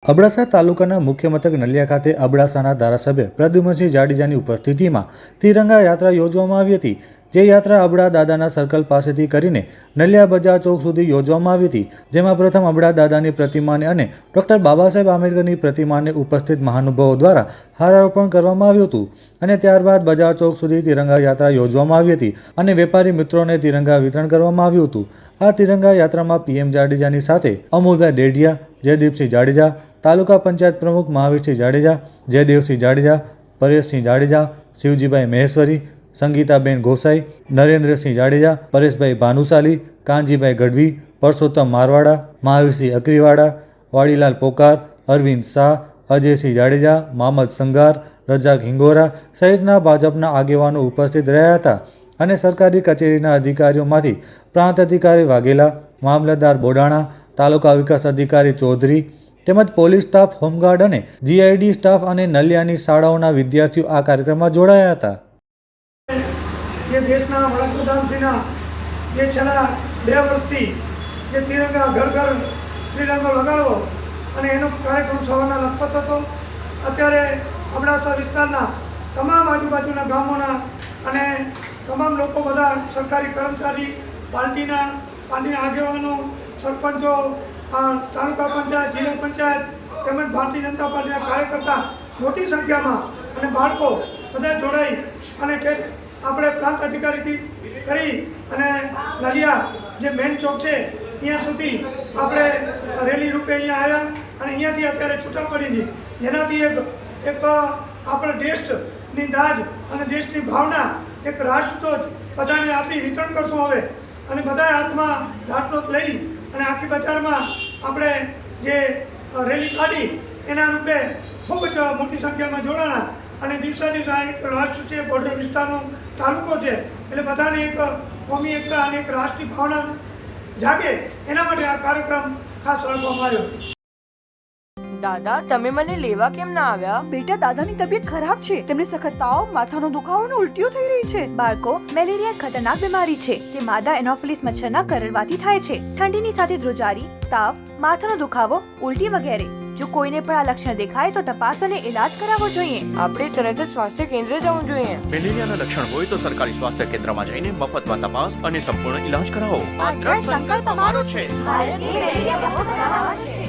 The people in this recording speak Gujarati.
અબડાસા તાલુકાના મુખ્ય મથક નલિયા ખાતે અબડાસાના ધારાસભ્ય પ્રદ્યુમનસિંહ જાડેજાની ઉપસ્થિતિમાં તિરંગા યાત્રા યોજવામાં આવી હતી। જે યાત્રા અબડા દાદાના સર્કલ પાસેથી કરીને નલિયા બજાર ચોક સુધી યોજવામાં આવી હતી, જેમાં પ્રથમ અબડા દાદાની પ્રતિમાને અને ડૉક્ટર બાબા સાહેબ આંબેડકરની પ્રતિમાને ઉપસ્થિત મહાનુભાવો દ્વારા હારારોપણ કરવામાં આવ્યું હતું અને ત્યારબાદ બજાર ચોક સુધી તિરંગા યાત્રા યોજવામાં આવી હતી અને વેપારી મિત્રોને તિરંગા વિતરણ કરવામાં આવ્યું હતું। આ તિરંગા યાત્રામાં પીએમ જાડેજાની સાથે અમૂલભાઈ ડેઢિયા, જયદીપસિંહ જાડેજા, તાલુકા પંચાયત પ્રમુખ મહાવીરસિંહ જાડેજા, જયદેવસિંહ જાડેજા, પરેશસિંહ જાડેજા, શિવજીભાઈ મહેશ્વરી, સંગીતાબેન ગોસાઈ, નરેન્દ્રસિંહ જાડેજા, પરેશભાઈ ભાનુશાલી, કાનજીભાઈ ગઢવી, પરસોત્તમ મારવાડા, મહાવીરસિંહ અકરીવાડા, વાડીલાલ પોકાર, અરવિંદ શાહ, અજયસિંહ જાડેજા, મામદ સંગાર, રજાક હિંગોરા સહિતના ભાજપના આગેવાનો ઉપસ્થિત રહ્યા હતા અને સરકારી કચેરીના અધિકારીઓમાંથી પ્રાંત અધિકારી વાઘેલા, મામલતદાર બોડાણા, તાલુકા વિકાસ અધિકારી ચૌધરી તેમજ પોલીસ સ્ટાફ, હોમગાર્ડ અને જીઆઈડી સ્ટાફ અને નલિયાની શાળાઓના વિદ્યાર્થીઓ આ કાર્યક્રમમાં જોડાયા હતા। જે દેશના વડાપ્રધાનશ્રીના જે છેલ્લા 2 વર્ષથી જે તિરંગા ઘર ઘર ત્રિરંગો લગાડવો અને એનો કાર્યક્રમ સવારના લખપત હતો। અત્યારે અબડાસા વિસ્તારના તમામ આજુબાજુના ગામોના અને તમામ લોકો બધા સરકારી કર્મચારી, પાર્ટીના આગેવાનો, સરપંચો, તાલુકા પંચાયત, જિલ્લા પંચાયત તેમજ ભારતીય જનતા પાર્ટીના કાર્યકર્તા મોટી સંખ્યામાં અને બાળકો બધા જોડાઈ અને આપણે પ્રાંત અધિકારીથી કરી અને નલિયા જે મેઇન ચોક છે ત્યાં સુધી આપણે રેલી રૂપે અહીંયા આવ્યા અને અહીંયાથી અત્યારે છૂટા પડી છે, જેનાથી એક આપણે દેશની દાજ અને દેશની ભાવના એક રાષ્ટ્રધ્વજ બધાને આપી વિતરણ કરશું હવે અને બધા હાથમાં રાષ્ટ્રધ્વજ લઈ અને આખી બજારમાં આપણે જે રેલી કાઢી એના રૂપે ખૂબ જ મોટી સંખ્યામાં જોડાણા અને દિવસે દિવસે એક રાષ્ટ્ર છે, બોર્ડર વિસ્તારનો તાલુકો છે એટલે બધાને એક કોમી એકતા અને એક રાષ્ટ્રીય ભાવના જાગે એના માટે આ કાર્યક્રમ ખાસ રાખવામાં આવ્યો। દાદા, તમે મને લેવા કેમ ના આવ્યા? બેટા, દાદાની તબિયત ખરાબ છે, તેમને સખત તાવ, માથાનો દુખાવો અને ઉલટીઓ થઈ રહી છે। બાળકો, મેલેરિયા એક ખતરનાક બીમારી છે જે માદા એનોફિલિસ મચ્છરના કરડવાથી થાય છે। ઠંડીની સાથે ધ્રુજારી, તાવ, માથાનો દુખાવો, ઉલટી વગેરે। જો કોઈને પણ આ લક્ષણ દેખાય તો તપાસ અને ઇલાજ કરાવવો જોઈએ। આપણે તરત જ સ્વાસ્થ્ય કેન્દ્ર જવું જોઈએ। મેલેરિયાના લક્ષણ હોય તો સરકારી સ્વાસ્થ્ય કેન્દ્રમાં જઈને મફતમાં તપાસ અને સંપૂર્ણ ઇલાજ કરાવો। આ દ્રઢ સંકલ્પ અમારો છે। ભારતની મેલેરિયા મુક્ત બનાવવા છે।